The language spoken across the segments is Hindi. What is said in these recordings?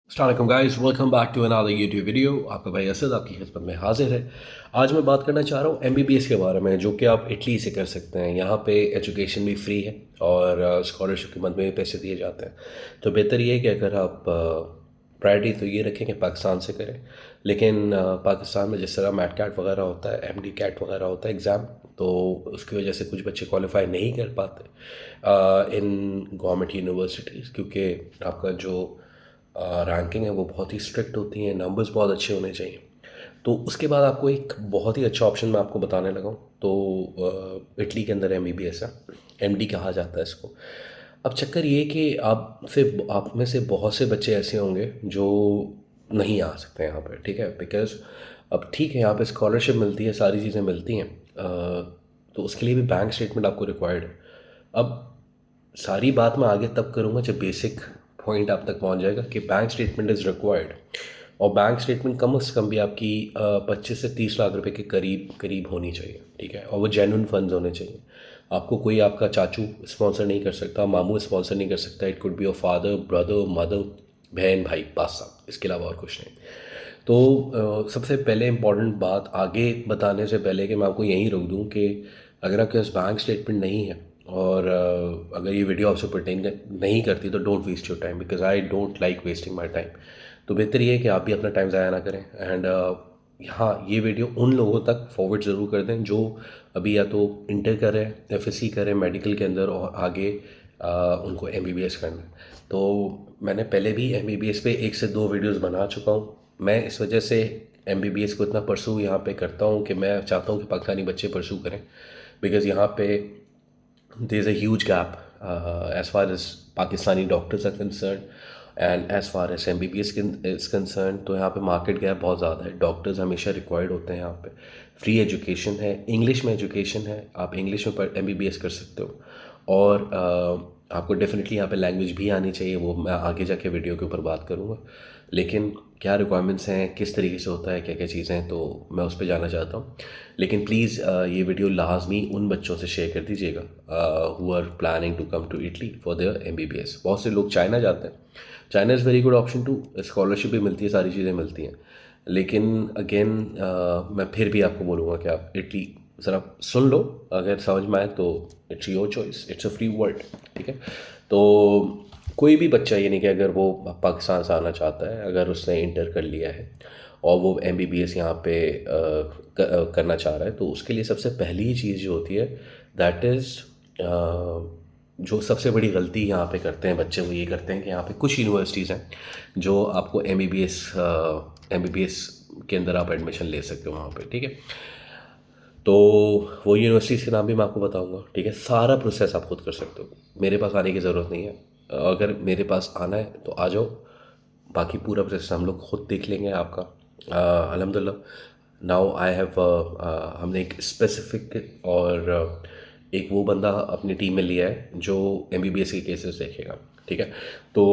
अस्सलाम guys, welcome back to another YouTube video. आपका भाई असद आपकी खिदमत में हाजिर है। आज मैं बात करना चाह रहा हूँ एमबीबीएस के बारे में, जो कि आप इटली से कर सकते हैं। यहाँ पे एजुकेशन भी फ्री है और स्कॉलरशिप के मद में भी पैसे दिए जाते हैं। तो बेहतर ये है कि अगर आप प्रायोरिटी तो ये रखें कि पाकिस्तान से करें, लेकिन पाकिस्तान में जिस तरह मैट कैट वगैरह होता है, एमडी कैट वगैरह होता है एग्ज़ाम, तो उसकी वजह से कुछ बच्चे क्वालिफाई नहीं कर पाते इन गवर्नमेंट यूनिवर्सिटीज़, क्योंकि आपका जो रैंकिंग है वो बहुत ही स्ट्रिक्ट होती है, नंबर्स बहुत अच्छे होने चाहिए। तो उसके बाद आपको एक बहुत ही अच्छा ऑप्शन मैं आपको बताने लगा हूँ। तो इटली के अंदर एमबीबीएस है, एमडी कहा जाता है इसको। अब चक्कर ये कि आप में से बहुत से बच्चे ऐसे होंगे जो नहीं आ सकते यहाँ पर, ठीक है, बिकॉज़ अब ठीक है यहाँ पे स्कॉलरशिप मिलती है, सारी चीज़ें मिलती हैं, तो उसके लिए भी बैंक स्टेटमेंट आपको रिक्वायर्ड है। अब सारी बात मैं आगे तब करूँगा जब बेसिक पॉइंट आप तक पहुँच जाएगा कि बैंक स्टेटमेंट इज़ रिक्वायर्ड। और बैंक स्टेटमेंट कम से कम भी आपकी 25 से 30 लाख रुपए के करीब करीब होनी चाहिए, ठीक है, और वो जेन्युइन फंड्स होने चाहिए। आपको कोई आपका चाचू स्पॉन्सर नहीं कर सकता, मामू स्पॉन्सर नहीं कर सकता। It could be your father, brother, mother, बहन, भाई, बस साहब, इसके अलावा और कुछ नहीं। तो सबसे पहले इम्पॉर्टेंट बात आगे बताने से पहले कि मैं आपको यहीं रोक दूं कि अगर आपके पास बैंक स्टेटमेंट नहीं है और अगर ये वीडियो आपसे पर्टेन नहीं करती, तो don't waste your time, because I don't like wasting my time. तो बेहतर ये है कि आप भी अपना टाइम ज़ाया ना करें। एंड हाँ, ये वीडियो उन लोगों तक फॉरवर्ड ज़रूर कर दें जो अभी या तो इंटर कर रहे हैं, एफएससी कर रहे हैं मेडिकल के अंदर, और आगे उनको एमबीबीएस करना है। तो मैंने पहले भी एमबीबीएस पे 1 से 2 वीडियोस बना चुका हूँ। मैं इस वजह से एमबीबीएस को इतना परसू यहाँ पे करता हूँ कि मैं चाहता हूँ कि पाकिस्तानी बच्चे परसू करें, बिकॉज़ यहाँ पे there is a huge gap as far as Pakistani doctors are concern and as far as MBBS is concern. तो यहाँ पे मार्केट गैप बहुत ज़्यादा है, डॉक्टर्स हमेशा रिक्वायर्ड होते हैं यहाँ पे। फ्री एजुकेशन है, इंग्लिश में एजुकेशन है, आप इंग्लिश में एमबीबीएस कर सकते हो। और आपको डेफिनेटली यहाँ पे लैंग्वेज भी आनी चाहिए, वो मैं आगे जाके वीडियो के ऊपर बात करूँगा। लेकिन क्या रिक्वायरमेंट्स हैं, किस तरीके से होता है, क्या क्या चीज़ें हैं, तो मैं उस पर जाना चाहता हूँ। लेकिन प्लीज़ ये वीडियो लाजमी उन बच्चों से शेयर कर दीजिएगा who are planning to come to Italy for their MBBS. बहुत से लोग चाइना जाते हैं, China is very good option too, scholarship भी मिलती है, सारी चीज़ें मिलती हैं। लेकिन अगेन मैं फिर भी आपको बोलूँगा कि आप इटली ज़रा सुन लो, अगर समझ में आए तो it's your choice, it's a free world, ठीक है। तो कोई भी बच्चा, ये नहीं कि अगर वो पाकिस्तान से आना चाहता है, अगर उसने इंटर कर लिया है और वो एमबीबीएस यहाँ पे करना चाह रहा है, तो उसके लिए सबसे पहली चीज़ जो होती है दैट इज़, जो सबसे बड़ी गलती यहाँ पे करते हैं बच्चे, वो ये करते हैं कि यहाँ पे कुछ यूनिवर्सिटीज़ हैं जो आपको एमबीबीएस के अंदर आप एडमिशन ले सकते हो वहाँ पे, ठीक है। तो वो यूनिवर्सिटीज़ के नाम भी मैं आपको बताऊंगा, ठीक है। सारा प्रोसेस आप खुद कर सकते हो, मेरे पास आने की ज़रूरत नहीं है। अगर मेरे पास आना है तो आ जाओ, बाकी पूरा प्रोसेस हम लोग खुद देख लेंगे आपका। अल्हम्दुलिल्लाह नाउ आई हैव, हमने एक स्पेसिफिक और एक वो बंदा अपनी टीम में लिया है जो एमबीबीएस के केसेस देखेगा, ठीक है। तो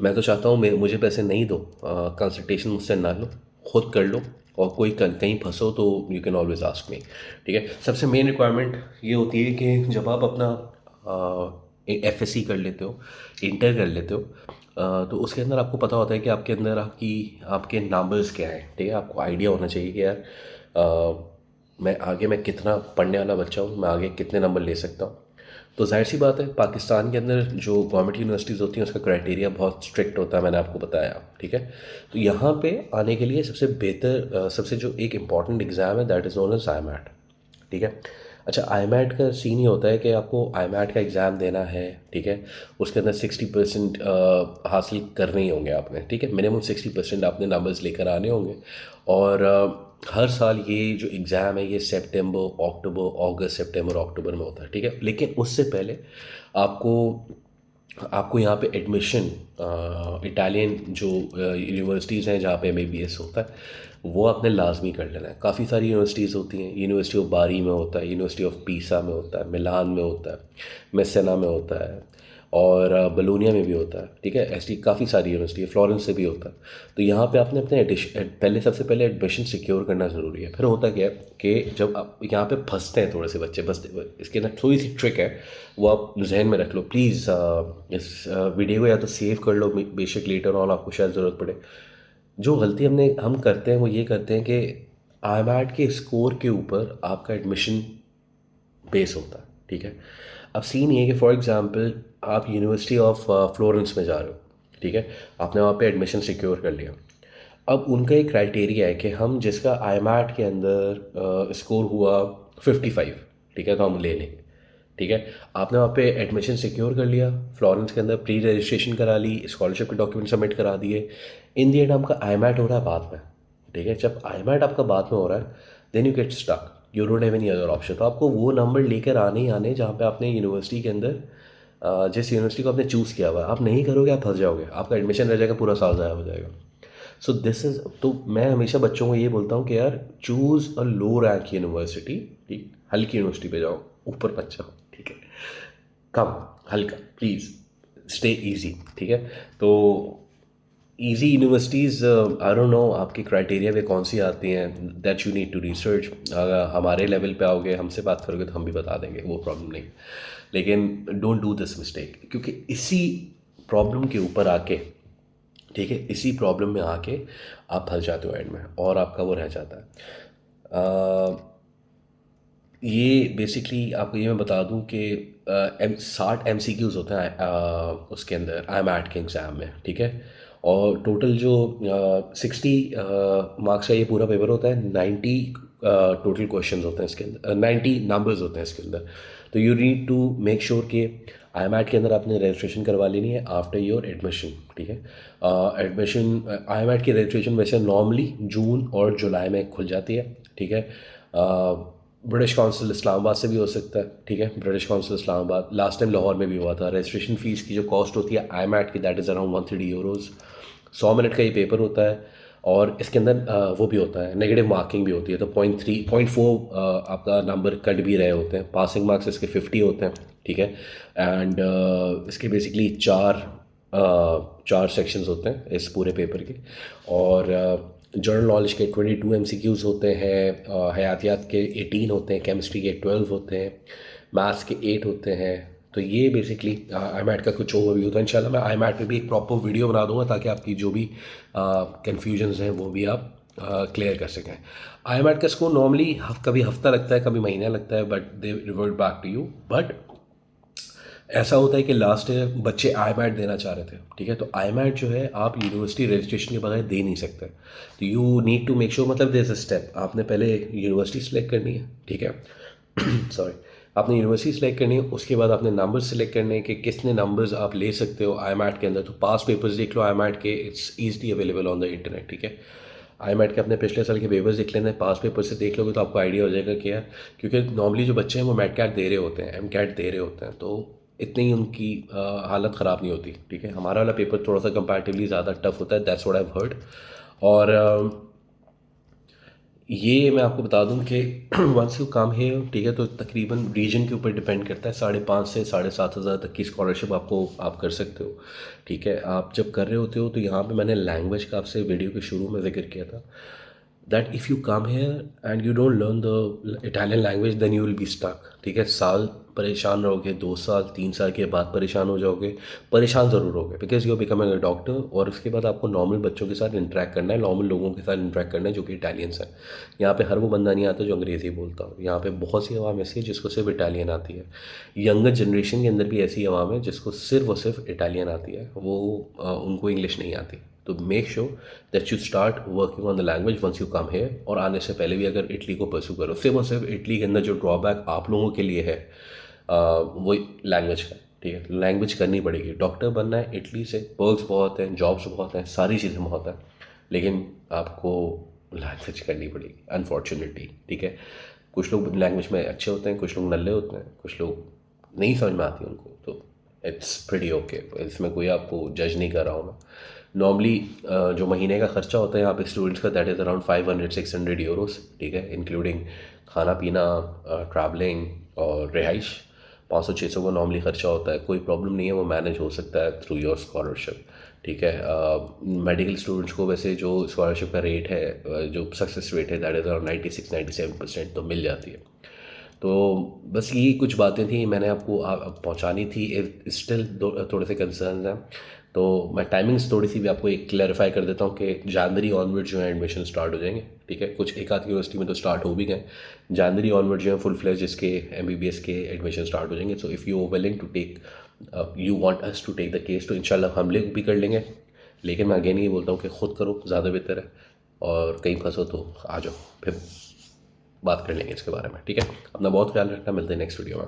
मैं तो चाहता हूँ मुझे पैसे नहीं दो, कंसल्टेशन मुझसे ना लो, खुद कर लो। और कोई कहीं फंसो तो you can always ask me, ठीक है। सबसे मेन रिक्वायरमेंट ये होती है कि जब आप अपना एफएससी कर लेते हो, इंटर कर लेते हो, तो उसके अंदर आपको पता होता है कि आपके अंदर आपके नंबर्स क्या हैं, ठीक है। आपको आइडिया होना चाहिए कि यार मैं कितना पढ़ने वाला बच्चा हूँ, मैं आगे कितने नंबर ले सकता हूँ। तो जाहिर सी बात है, पाकिस्तान के अंदर जो गवर्नमेंट यूनिवर्सिटीज़ होती हैं उसका क्राइटेरिया बहुत स्ट्रिक्ट होता है, मैंने आपको बताया, ठीक है। तो यहाँ पे आने के लिए सबसे बेहतर, सबसे जो एक इम्पॉर्टेंट एग्ज़ाम है दैट इज़ नोन एज आईमैट, ठीक है। अच्छा, आईमैट का सीन ये होता है कि आपको आईमैट का एग्ज़ाम देना है, ठीक है। उसके अंदर 60% हासिल करने ही होंगे आपने, ठीक है। मिनिमम 60% आपने नंबर्स लेकर आने होंगे। और हर साल ये जो एग्ज़ाम है ये सितंबर, अक्टूबर, अगस्त, सितंबर, अक्टूबर में होता है, ठीक है। लेकिन उससे पहले आपको आपको यहाँ पे एडमिशन इटालियन जो यूनिवर्सिटीज़ हैं जहाँ पे एमबीबीएस होता है, वो आपने लाजमी कर लेना है। काफ़ी सारी यूनिवर्सिटीज़ होती हैं, यूनिवर्सिटी ऑफ बारी में होता है, यूनिवर्सिटी ऑफ पीसा में होता है, मिलान में होता है, मेसेना में होता है, और बलोनिया में भी होता है, ठीक है। ऐसी काफ़ी सारी यूनिवर्सिटी है, फ्लोरेंस से भी होता है। तो यहाँ पे आपने अपने पहले सबसे पहले एडमिशन सिक्योर करना ज़रूरी है। फिर होता क्या है कि जब आप यहाँ पे फंसते हैं, थोड़े से बच्चे फंसते, इसके अंदर थोड़ी सी ट्रिक है, वो आप जहन में रख लो प्लीज़। इस वीडियो को या तो सेव कर लो, बेशक लेटर ऑन आपको शायद ज़रूरत पड़े। जो गलती हम करते हैं वो ये करते हैं कि IMAT के स्कोर के ऊपर आपका एडमिशन बेस होता है, ठीक है। अब सीन ये है कि फॉर एग्जांपल आप यूनिवर्सिटी ऑफ फ्लोरेंस में जा रहे हो, ठीक है। आपने वहाँ पे एडमिशन सिक्योर कर लिया। अब उनका एक क्राइटेरिया है कि हम जिसका IMAT के अंदर स्कोर हुआ 55, ठीक है, तो हम ले लेंगे, ठीक है। आपने वहाँ पे एडमिशन सिक्योर कर लिया, फ्लोरेंस के अंदर प्री रजिस्ट्रेशन करा ली, स्कॉलरशिप के डॉक्यूमेंट सबमिट करा दिए। इन दी एंड आपका IMAT हो रहा है बाद में, ठीक है। जब IMAT आपका बाद में हो रहा है, then you get stuck, you don't have any other option. तो आपको वो नंबर लेकर आने ही आने जहाँ पे आपने यूनिवर्सिटी के अंदर जिस यूनिवर्सिटी को आपने चूज़ किया हुआ है, आप नहीं करोगे आप फंस जाओगे, आपका एडमिशन रह जाएगा, पूरा साल ज़ाया हो जाएगा। सो दिस इज़, तो मैं हमेशा बच्चों को ये बोलता हूँ कि यार चूज़ अ लो रैंक यूनिवर्सिटी, ठीक, हल्की यूनिवर्सिटी पे जाओ, ऊपर मत जाओ, ठीक है। कम, हल्का, प्लीज़ स्टे इजी, ठीक है। तो easy universities I don't know आपकी क्राइटेरिया पे कौन सी आती हैं, that you need to research. अगर हमारे लेवल पे आओगे, हमसे बात करोगे तो हम भी बता देंगे, वो प्रॉब्लम नहीं। लेकिन डोंट डू दिस मिस्टेक, क्योंकि इसी प्रॉब्लम के ऊपर आके, ठीक है, इसी प्रॉब्लम में आके आप फंस जाते हो एंड में, और आपका वो रह जाता है। ये बेसिकली आपको ये मैं बता दूं कि 60 MCQs होते हैं उसके अंदर IMAT के एग्ज़ाम में, ठीक है। और टोटल जो 60 मार्क्स का ये पूरा पेपर होता है, 90 टोटल क्वेश्चंस होते हैं इसके अंदर, 90 नंबर्स होते हैं इसके अंदर। तो you need to make sure कि IMAT के अंदर आपने रजिस्ट्रेशन करवा लेनी है आफ्टर योर एडमिशन, ठीक है। एडमिशन IMAT की रजिस्ट्रेशन वैसे नॉर्मली जून और जुलाई में खुल जाती है, ठीक है। ब्रिटिश काउंसिल इस्लामाबाद से भी हो सकता है, ठीक है। British council Islamabad, last time Lahore में भी हुआ था। रजिस्ट्रेशन फ़ीस की जो कॉस्ट होती है IMAT की, that is around 130 euros. 100 minute का ये पेपर होता है, और इसके अंदर वो भी होता है, नेगेटिव मार्किंग भी होती है। तो 0.3 0.4 आपका नंबर कट भी रहे होते हैं। पासिंग मार्क्स इसके 50 होते हैं, ठीक है। एंड इसके बेसिकली चार सेक्शंस होते हैं इस पूरे पेपर के। और जनरल नॉलेज के 22 MCQs होते हैं, हयातियात के 18 होते हैं, केमिस्ट्री के 12 होते हैं, मैथ्स के 8 होते हैं। तो ये बेसिकली IMAT का कुछ ओवरव्यू होता है। इंशाल्लाह मैं IMAT पे भी एक प्रॉपर वीडियो बना दूंगा, ताकि आपकी जो भी कन्फ्यूजन्स हैं वो भी आप क्लियर कर सकें। IMAT का स्कोर नॉर्मली कभी हफ्ता लगता है, कभी महीना लगता है, but they revert back to you. But ऐसा होता है कि लास्ट ईयर बच्चे IMAT देना चाह रहे थे, ठीक है। तो IMAT जो है आप यूनिवर्सिटी रजिस्ट्रेशन के बगैर दे नहीं सकते। तो you need to make sure, मतलब देयर इज अ स्टेप, आपने पहले यूनिवर्सिटी सेलेक्ट करनी है, ठीक है। सॉरी, आपने यूनिवर्सिटी सेलेक्ट करनी है, उसके बाद आपने नंबर सेलेक्ट करने हैं कि कितने नंबर्स आप ले सकते हो IMAT के अंदर। तो पास पेपर्स देख लो IMAT के, it's easily available on the internet, ठीक है। IMAT के अपने पिछले साल के पेपर्स देख लेना, पास पेपर से देख लोगे तो आपको आइडिया हो जाएगा कि यार, क्योंकि नॉर्मली जो बच्चे हैं वो MET-CAT दे रहे होते हैं, MCAT दे रहे होते हैं, तो इतनी ही उनकी हालत ख़राब नहीं होती, ठीक है। हमारा वाला पेपर थोड़ा सा कंपैरेटिवली ज़्यादा टफ होता है, that's what I have heard. और ये मैं आपको बता दूं कि वंस यू कम है, ठीक है, तो तकरीबन रीजन के ऊपर डिपेंड करता है, 5,500 से 7,500 तक की स्कॉलरशिप आप कर सकते हो, ठीक है। आप जब कर रहे होते हो तो यहाँ पे मैंने लैंग्वेज का आपसे वीडियो के शुरू में जिक्र किया था, that if you come here and you don't learn the Italian language, then you will be stuck, ठीक है। साल परेशान रहोगे, 2 साल 3 साल के बाद परेशान हो जाओगे, परेशान ज़रूर होगे, because you are becoming a doctor. और उसके बाद आपको नॉर्मल बच्चों के साथ इंटरेक्ट करना है, नॉर्मल लोगों के साथ इंटरेक्ट करना है जो कि इटालियंस हैं। यहाँ पे हर वो बंदा नहीं आता जो अंग्रेज़ी बोलता हो। यहाँ पे बहुत सी आवाम ऐसी है जिसको सिर्फ इटालियन आती है। यंगर जनरेशन के अंदर भी ऐसी आवाम है जिसको सिर्फ और सिर्फ इटालियन आती है, वो उनको इंग्लिश नहीं आती। तो make sure that you start working on the language once you come here. और आने से पहले भी अगर इटली को परस्यू करो, सिर्फ और सिर्फ इटली के अंदर जो ड्रॉबैक आप लोगों के लिए है वो लैंग्वेज का, ठीक है। लैंग्वेज करनी पड़ेगी, डॉक्टर बनना है इटली से, पर्क्स बहुत हैं, जॉब्स बहुत हैं, सारी चीज़ें बहुत हैं, लेकिन आपको लैंग्वेज करनी पड़ेगी अनफॉर्चुनेटली, ठीक है। कुछ लोग लैंग्वेज में अच्छे होते हैं, कुछ लोग नल्ले होते हैं, कुछ लोग नहीं समझ में आती उनको, तो इट्स प्रीटी ओके। इसमें कोई आपको जज नहीं कर रहा हूँ मैं। नॉर्मली जो महीने का खर्चा होता है यहाँ पे स्टूडेंट्स का, दैट इज़ अराउंड 500-600 यूरोस, ठीक है, इंक्लूडिंग खाना पीना, ट्रैवलिंग और रिहाइश। 500-600 का नॉर्मली खर्चा होता है, कोई प्रॉब्लम नहीं है, वो मैनेज हो सकता है थ्रू योर स्कॉलरशिप। ठीक है, मेडिकल स्टूडेंट्स को वैसे जो स्कॉलरशिप का रेट है, जो सक्सेस रेट है दैट इज़ अराउंड 96-97% तो मिल जाती है। तो बस यही कुछ बातें थी मैंने आपको पहुंचानी थी। स्टिल थोड़े से कंसर्न हैं, तो मैं टाइमिंग्स थोड़ी सी भी आपको एक क्लैरिफाई कर देता हूँ कि जनवरी ऑनवर्ड जो है एडमिशन स्टार्ट हो जाएंगे। ठीक है, कुछ एक आध यूनिवर्सिटी में तो स्टार्ट हो भी गए। जनवरी ऑनवर्ड जो है फुल फ्लेज इसके MBBS के एडमिशन स्टार्ट हो जाएंगे। So if you willing to take, you want us to take the case, तो इंशाल्लाह हम लोग भी कर लेंगे। लेकिन मैं अगेन ये बोलता हूँ कि ख़ुद करो, ज़्यादा बेहतर है। और कहीं फंसो तो आ जाओ, फिर बात कर लेंगे इसके बारे में। ठीक है, अपना बहुत ख्याल रखना, मिलते हैं नेक्स्ट वीडियो में।